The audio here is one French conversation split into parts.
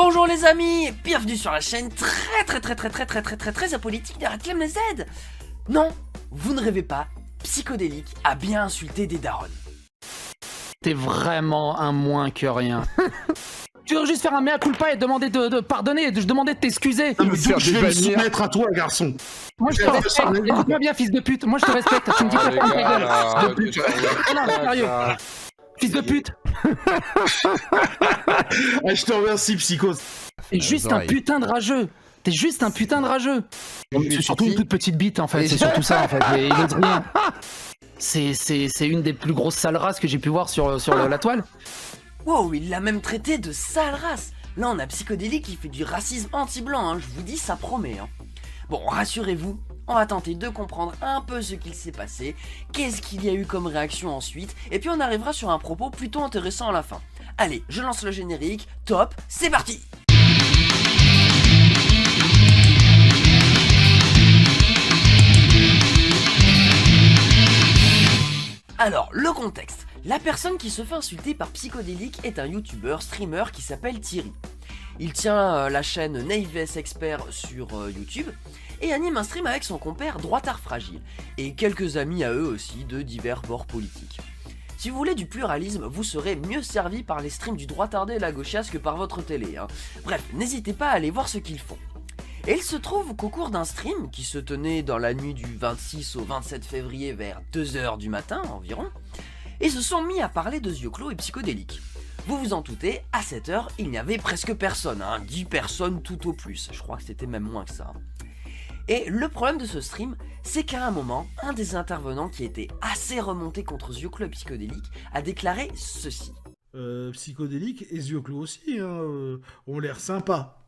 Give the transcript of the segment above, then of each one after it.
Bonjour les amis, bienvenue sur la chaîne très apolitique de Ratclem Z. Non, vous ne rêvez pas, Psychodélique a bien insulté des darons. T'es vraiment un moins que rien. Tu veux juste faire un mea culpa et demander de pardonner, de demander de t'excuser. Non, mais d'où je vais me soumettre à toi, garçon. Moi je te respecte, écoute-moi bien fils de pute, moi je te respecte, tu me dis pas ferme ta gueule. Non, sérieux. Fils de pute. Ah, je te remercie, Psycho. T'es juste un putain de rageux. T'es juste un putain de rageux. C'est surtout une toute petite bite en fait, c'est surtout ça en fait, il ose rien. C'est une des plus grosses sales races que j'ai pu voir sur la toile. Wow, il l'a même traité de sale race. Là on a Psychodélique qui fait du racisme anti-blanc, hein. Je vous dis ça promet. Hein. Bon, rassurez-vous, on va tenter de comprendre un peu ce qu'il s'est passé, qu'est-ce qu'il y a eu comme réaction ensuite, et puis on arrivera sur un propos plutôt intéressant à la fin. Allez, je lance le générique, top, c'est parti! Alors, le contexte. La personne qui se fait insulter par Psychodélique est un youtubeur, streamer qui s'appelle Thierry. Il tient la chaîne NaveS Expert sur YouTube et anime un stream avec son compère Droitard Fragile et quelques amis à eux aussi de divers bords politiques. Si vous voulez du pluralisme, vous serez mieux servi par les streams du Droitardé et la Gauchiasse que par votre télé. Hein. Bref, n'hésitez pas à aller voir ce qu'ils font. Et il se trouve qu'au cours d'un stream qui se tenait dans la nuit du 26 au 27 février vers 2h du matin environ, ils se sont mis à parler de Zioclo et Psychodélique. Vous vous en doutez, à cette heure, il n'y avait presque personne, hein, 10 personnes tout au plus, je crois que c'était même moins que ça. Et le problème de ce stream, c'est qu'à un moment, un des intervenants qui était assez remonté contre Zioclo et Psychodélique a déclaré ceci. Psychodélique et Zioclo aussi, hein, ont l'air sympas.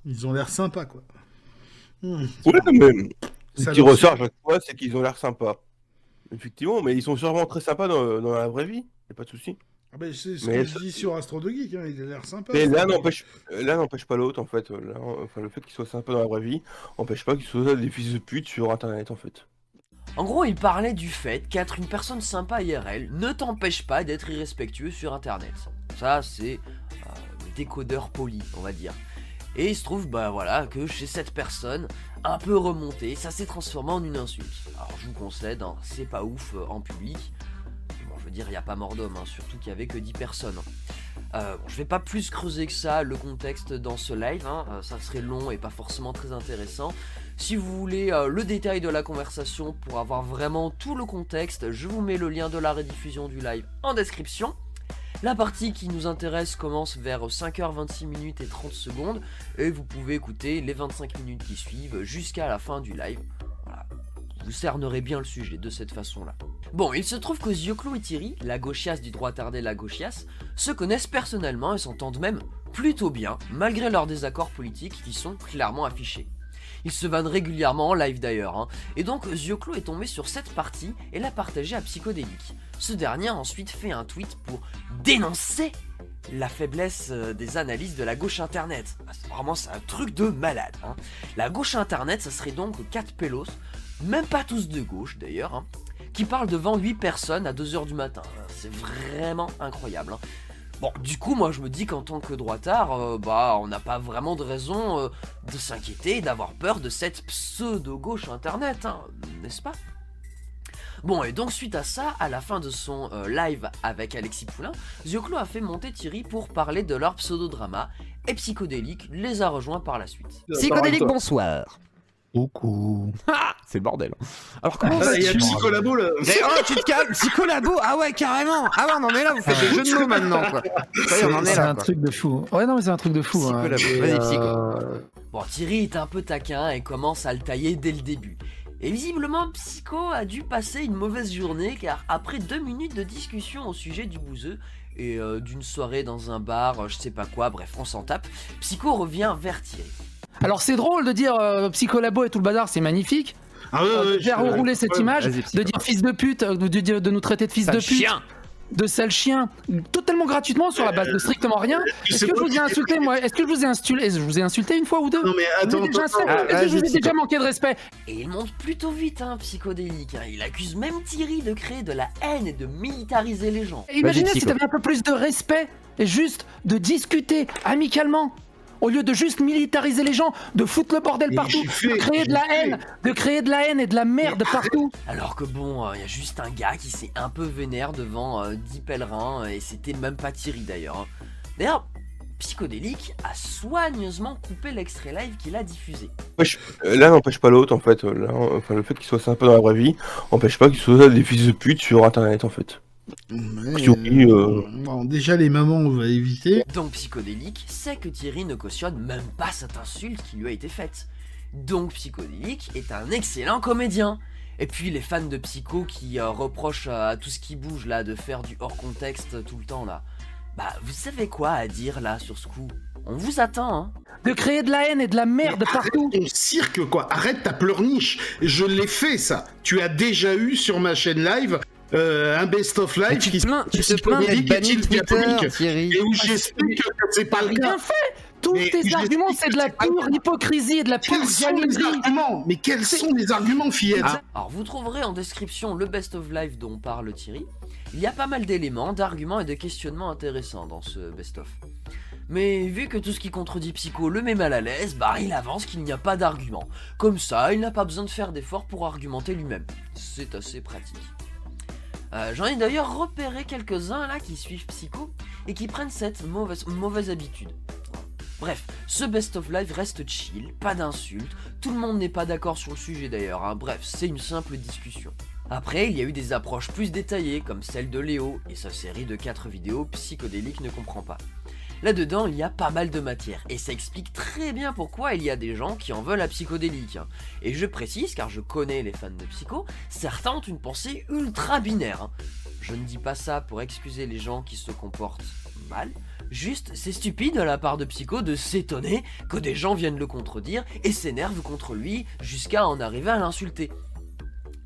Ils ont l'air sympas, quoi. Ouais, mais ce qui ressort à chaque fois, c'est qu'ils ont l'air sympas. Effectivement, mais ils sont sûrement très sympas dans la vraie vie, y'a pas de souci. Ah ben, c'est ce que je dis sur Astro de Geek, hein, il a l'air sympa. Mais l'un n'empêche pas l'autre, en fait. Enfin, le fait qu'ils soient sympas dans la vraie vie n'empêche pas qu'ils soient des fils de pute sur Internet, en fait. En gros, il parlait du fait qu'être une personne sympa IRL ne t'empêche pas d'être irrespectueux sur Internet. Ça, c'est le décodeur poli, on va dire. Et il se trouve, bah voilà, que chez cette personne, un peu remontée, ça s'est transformé en une insulte. Alors je vous concède, hein, c'est pas ouf en public. Bon, je veux dire, il n'y a pas mort d'homme, hein, surtout qu'il n'y avait que 10 personnes. Bon, je vais pas plus creuser que ça le contexte dans ce live, hein, ça serait long et pas forcément très intéressant. Si vous voulez le détail de la conversation pour avoir vraiment tout le contexte, je vous mets le lien de la rediffusion du live en description. La partie qui nous intéresse commence vers 5h26 et 30 secondes et vous pouvez écouter les 25 minutes qui suivent jusqu'à la fin du live. Voilà, vous cernerez bien le sujet de cette façon-là. Bon, il se trouve que Zioclo et Thierry, la Gauchiasse du Droitardé la Gauchiasse, se connaissent personnellement et s'entendent même plutôt bien, malgré leurs désaccords politiques qui sont clairement affichés. Ils se vannent régulièrement en live d'ailleurs, hein. Et donc Zioclo est tombé sur cette partie et l'a partagée à Psychodélique. Ce dernier a ensuite fait un tweet pour dénoncer la faiblesse des analyses de la gauche internet. Vraiment c'est un truc de malade. Hein. La gauche internet, ça serait donc 4 pélos, même pas tous de gauche d'ailleurs, hein, qui parlent devant 8 personnes à 2h du matin. C'est vraiment incroyable. Hein. Bon, du coup, moi je me dis qu'en tant que droitard, on n'a pas vraiment de raison de s'inquiéter et d'avoir peur de cette pseudo-gauche internet, hein, n'est-ce pas? Bon, et donc suite à ça, à la fin de son live avec Alexis Poulain, Zioclo a fait monter Thierry pour parler de leur pseudo-drama, et Psychodélique les a rejoints par la suite. Psychodélique, bonsoir. Coucou. C'est le bordel. Alors comment Il y a Psycholabo là. Mais oh, tu te calmes, Psycholabo. Ah ouais, carrément. Ah ouais, on en est là, vous faites des jeux de mots maintenant, quoi. Ça y est, on en est C'est là, un quoi. truc de fou. Ouais, non, mais c'est un truc de fou. Psycholabo. Hein. Vas-y, Psycho. Bon, Thierry est un peu taquin et commence à le tailler dès le début. Et visiblement, Psycho a dû passer une mauvaise journée car après 2 minutes de discussion au sujet du bouseux et d'une soirée dans un bar, je sais pas quoi, bref, on s'en tape, Psycho revient vers Thierry. Alors c'est drôle de dire Psycholabo et tout le bazar, c'est magnifique. Ah ouais, Faire rouler cette image, de dire fils de pute, de nous traiter de fils de pute. Chien. De sale chien, totalement gratuitement sur la base de strictement rien. Est-ce que je vous ai insulté, moi? Est-ce que je vous ai insulté une fois ou deux? Non mais attends, est-ce que je vous ai déjà manqué de respect? Et il monte plutôt vite, hein, Psychodélique. Hein. Il accuse même Thierry de créer de la haine et de militariser les gens. Imaginez si t'avais un peu plus de respect et juste de discuter amicalement. Au lieu de juste militariser les gens, de foutre le bordel partout, de créer de la haine et de la merde partout. Alors que bon, il y a juste un gars qui s'est un peu vénère devant 10 pèlerins, et c'était même pas Thierry d'ailleurs. Hein. D'ailleurs, Psychodélique a soigneusement coupé l'extrait live qu'il a diffusé. L'un n'empêche pas l'autre en fait. Enfin, le fait qu'il soit sympa dans la vraie vie n'empêche pas qu'il soit des fils de pute sur internet en fait. Bon, déjà les mamans on va éviter. Donc Psychodélique sait que Thierry ne cautionne même pas cette insulte qui lui a été faite. Donc Psychodélique est un excellent comédien. Et puis les fans de Psycho qui reprochent à tout ce qui bouge là de faire du hors contexte tout le temps là. Bah vous savez quoi à dire là sur ce coup? On vous attend hein. De créer de la haine et de la merde partout. Ton cirque quoi, arrête ta pleurniche. Je l'ai fait ça. Tu as déjà eu sur ma chaîne live un best-of live tu te plains d'être banni de Twitter, Thierry. Et où j'explique que c'est pas le cas. Bien fait. Tous tes arguments, c'est de la pure hypocrisie et de la pure arguments. Mais quels sont les arguments, fillette? Alors vous trouverez en description le best-of live dont parle Thierry. Il y a pas mal d'éléments, d'arguments et de questionnements intéressants dans ce best-of. Mais vu que tout ce qui contredit Psycho le met mal à l'aise, bah il avance qu'il n'y a pas d'argument. Comme ça, il n'a pas besoin de faire d'efforts pour argumenter lui-même. C'est assez pratique. J'en ai d'ailleurs repéré quelques-uns là qui suivent Psycho et qui prennent cette mauvaise habitude. Bref, ce best-of live reste chill, pas d'insultes, tout le monde n'est pas d'accord sur le sujet d'ailleurs, hein. Bref, c'est une simple discussion. Après, il y a eu des approches plus détaillées, comme celle de Léo et sa série de 4 vidéos Psychodélique ne comprend pas. Là-dedans, il y a pas mal de matière, et ça explique très bien pourquoi il y a des gens qui en veulent à Psychodélique. Hein. Et je précise, car je connais les fans de Psycho, certains ont une pensée ultra binaire. Hein. Je ne dis pas ça pour excuser les gens qui se comportent mal, juste c'est stupide de la part de Psycho de s'étonner que des gens viennent le contredire et s'énervent contre lui jusqu'à en arriver à l'insulter.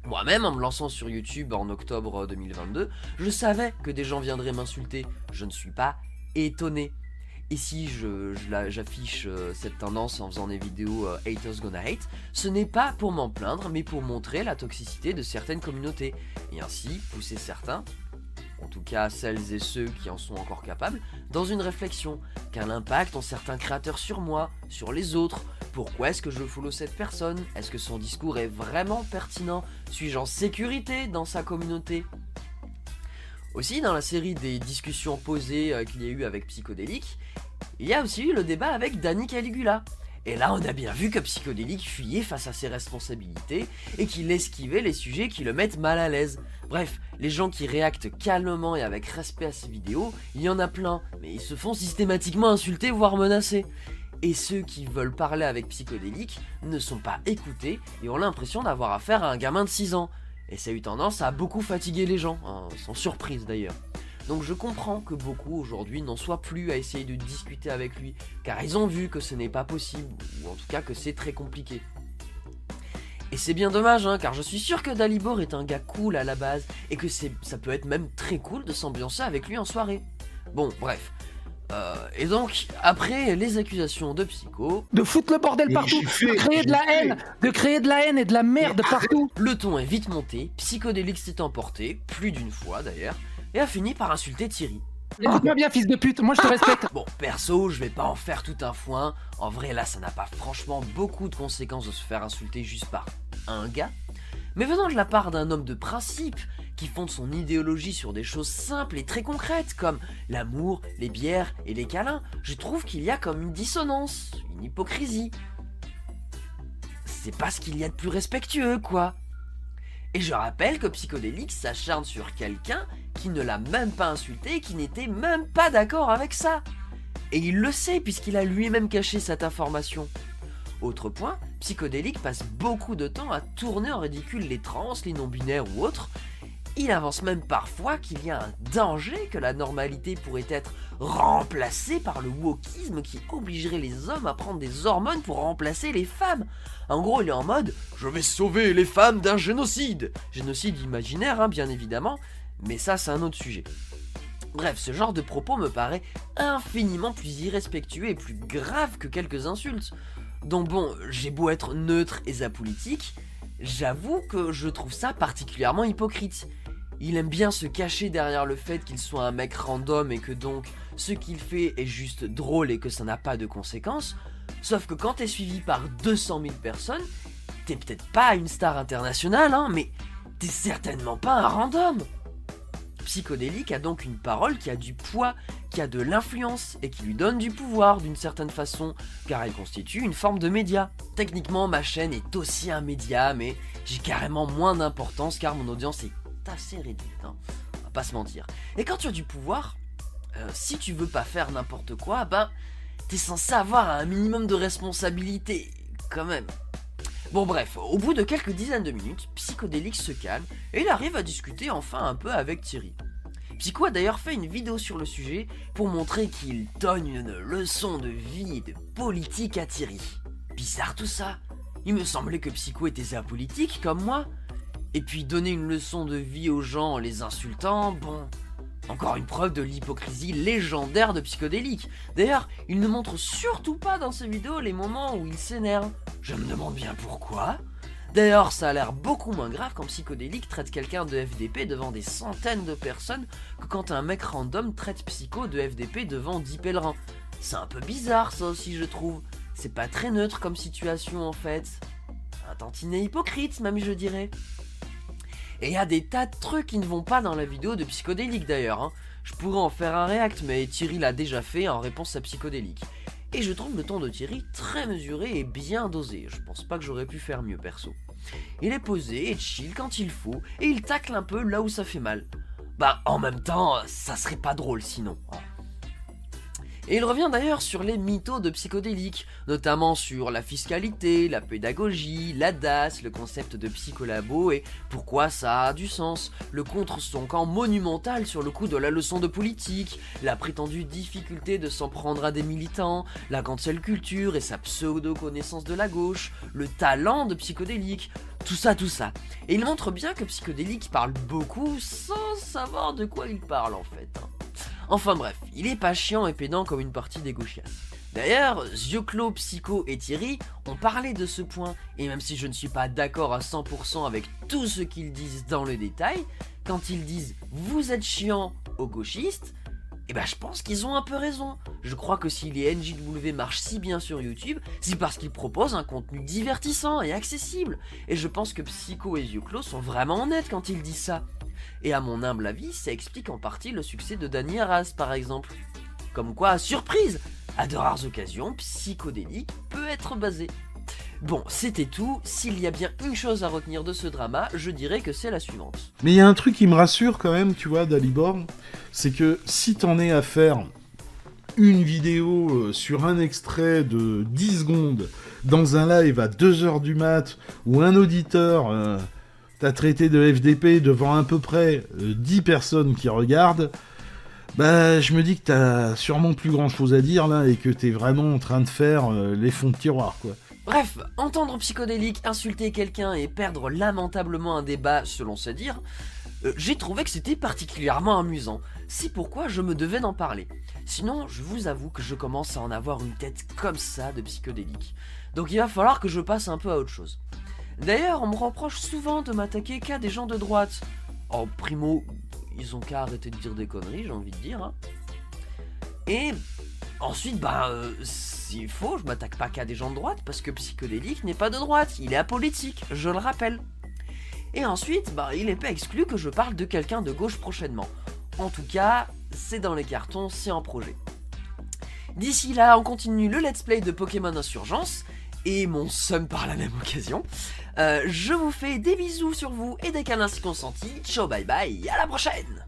Moi-même, en me lançant sur YouTube en octobre 2022, je savais que des gens viendraient m'insulter. Je ne suis pas étonné. Et si j'affiche cette tendance en faisant des vidéos Haters Gonna Hate, ce n'est pas pour m'en plaindre, mais pour montrer la toxicité de certaines communautés, et ainsi pousser certains, en tout cas celles et ceux qui en sont encore capables, dans une réflexion. Quel impact ont certains créateurs sur moi, sur les autres? Pourquoi est-ce que je follow cette personne? Est-ce que son discours est vraiment pertinent? Suis-je en sécurité dans sa communauté? Aussi, dans la série des discussions posées qu'il y a eu avec Psychodélique, il y a aussi eu le débat avec Danny Caligula. Et là, on a bien vu que Psychodélique fuyait face à ses responsabilités et qu'il esquivait les sujets qui le mettent mal à l'aise. Bref, les gens qui réactent calmement et avec respect à ces vidéos, il y en a plein, mais ils se font systématiquement insulter voire menacer. Et ceux qui veulent parler avec Psychodélique ne sont pas écoutés et ont l'impression d'avoir affaire à un gamin de 6 ans. Et ça a eu tendance à beaucoup fatiguer les gens, hein, sans surprise d'ailleurs. Donc je comprends que beaucoup aujourd'hui n'en soient plus à essayer de discuter avec lui, car ils ont vu que ce n'est pas possible, ou en tout cas que c'est très compliqué. Et c'est bien dommage, hein, car je suis sûr que Dalibor est un gars cool à la base, et que ça peut être même très cool de s'ambiancer avec lui en soirée. Bon, bref. Et donc, après les accusations de Psycho... De foutre le bordel partout, de créer de la haine et de la merde partout. Le ton est vite monté, Psychodélique s'est emporté, plus d'une fois d'ailleurs, et a fini par insulter Thierry. Écoute-moi bien, fils de pute, moi je te respecte. Bon, perso, je vais pas en faire tout un foin. En vrai, là, ça n'a pas franchement beaucoup de conséquences de se faire insulter juste par un gars. Mais venant de la part d'un homme de principe, qui fonde son idéologie sur des choses simples et très concrètes, comme l'amour, les bières et les câlins, je trouve qu'il y a comme une dissonance, une hypocrisie. C'est pas ce qu'il y a de plus respectueux, quoi. Et je rappelle que Psychodélique s'acharne sur quelqu'un qui ne l'a même pas insulté et qui n'était même pas d'accord avec ça. Et il le sait puisqu'il a lui-même caché cette information. Autre point, Psychodélique passe beaucoup de temps à tourner en ridicule les trans, les non-binaires ou autres. Il avance même parfois qu'il y a un danger que la normalité pourrait être remplacée par le wokisme qui obligerait les hommes à prendre des hormones pour remplacer les femmes. En gros, il est en mode « Je vais sauver les femmes d'un génocide !» Génocide imaginaire, hein, bien évidemment, mais ça c'est un autre sujet. Bref, ce genre de propos me paraît infiniment plus irrespectueux et plus grave que quelques insultes. Donc bon, j'ai beau être neutre et apolitique, j'avoue que je trouve ça particulièrement hypocrite. Il aime bien se cacher derrière le fait qu'il soit un mec random et que donc ce qu'il fait est juste drôle et que ça n'a pas de conséquences. Sauf que quand t'es suivi par 200 000 personnes, t'es peut-être pas une star internationale, hein, mais t'es certainement pas un random. Psychodélique a donc une parole qui a du poids, qui a de l'influence et qui lui donne du pouvoir d'une certaine façon, car elle constitue une forme de média. Techniquement, ma chaîne est aussi un média, mais j'ai carrément moins d'importance car mon audience est assez réduite, hein, on va pas se mentir. Et quand tu as du pouvoir, si tu veux pas faire n'importe quoi, ben t'es censé avoir un minimum de responsabilité, quand même. Bon bref, au bout de quelques dizaines de minutes, Psychodélique se calme et il arrive à discuter enfin un peu avec Thierry. Psycho a d'ailleurs fait une vidéo sur le sujet pour montrer qu'il donne une leçon de vie et de politique à Thierry. Bizarre tout ça. Il me semblait que Psycho était apolitique comme moi. Et puis donner une leçon de vie aux gens en les insultant, bon... Encore une preuve de l'hypocrisie légendaire de Psychodélique. D'ailleurs, il ne montre surtout pas dans ses vidéos les moments où il s'énerve. Je me demande bien pourquoi. D'ailleurs, ça a l'air beaucoup moins grave quand Psychodélique traite quelqu'un de FDP devant des centaines de personnes que quand un mec random traite Psycho de FDP devant 10 pèlerins. C'est un peu bizarre ça aussi je trouve. C'est pas très neutre comme situation en fait. Un tantinet hypocrite même je dirais. Et il y a des tas de trucs qui ne vont pas dans la vidéo de Psychodélique d'ailleurs, hein. Je pourrais en faire un react, mais Thierry l'a déjà fait en réponse à Psychodélique. Et je trouve le ton de Thierry très mesuré et bien dosé, je pense pas que j'aurais pu faire mieux perso. Il est posé et chill quand il faut, et il tacle un peu là où ça fait mal. Bah en même temps, ça serait pas drôle sinon. Et il revient d'ailleurs sur les mythos de Psychodélique, notamment sur la fiscalité, la pédagogie, la DAS, le concept de psycholabo et pourquoi ça a du sens, le contre son camp monumental sur le coup de la leçon de politique, la prétendue difficulté de s'en prendre à des militants, la cancel culture et sa pseudo-connaissance de la gauche, le talent de Psychodélique, tout ça. Et il montre bien que Psychodélique parle beaucoup sans savoir de quoi il parle en fait. Enfin bref, il est pas chiant et pédant comme une partie des gauchias. D'ailleurs, Zioclo, Psycho et Thierry ont parlé de ce point, et même si je ne suis pas d'accord à 100% avec tout ce qu'ils disent dans le détail, quand ils disent « vous êtes chiant » aux gauchistes, eh ben je pense qu'ils ont un peu raison. Je crois que si les NJW marchent si bien sur YouTube, c'est parce qu'ils proposent un contenu divertissant et accessible, et je pense que Psycho et Zioclo sont vraiment honnêtes quand ils disent ça. Et à mon humble avis, ça explique en partie le succès de Dany Arras par exemple. Comme quoi, surprise, à de rares occasions, Psychodélique peut être basé. Bon, c'était tout. S'il y a bien une chose à retenir de ce drama, je dirais que c'est la suivante. Mais il y a un truc qui me rassure quand même, tu vois, Dalibor, c'est que si t'en es à faire une vidéo sur un extrait de 10 secondes dans un live à 2h du mat, où un auditeur t'a traité de FDP devant à peu près 10 personnes qui regardent, bah je me dis que t'as sûrement plus grand chose à dire là et que t'es vraiment en train de faire les fonds de tiroir quoi. Bref, entendre Psychodélique insulter quelqu'un et perdre lamentablement un débat selon ses dires, j'ai trouvé que c'était particulièrement amusant. C'est pourquoi je me devais d'en parler. Sinon, je vous avoue que je commence à en avoir une tête comme ça de Psychodélique. Donc il va falloir que je passe un peu à autre chose. D'ailleurs, on me reproche souvent de m'attaquer qu'à des gens de droite. Oh, primo, ils ont qu'à arrêter de dire des conneries, j'ai envie de dire. Hein. Et ensuite, s'il faut, je m'attaque pas qu'à des gens de droite, parce que Psychodélique n'est pas de droite, il est apolitique, je le rappelle. Et ensuite, il n'est pas exclu que je parle de quelqu'un de gauche prochainement. En tout cas, c'est dans les cartons, c'est en projet. D'ici là, on continue le let's play de Pokémon Insurgence, et mon seum par la même occasion. Je vous fais des bisous sur vous et des câlins si consentis. Ciao bye bye, à la prochaine!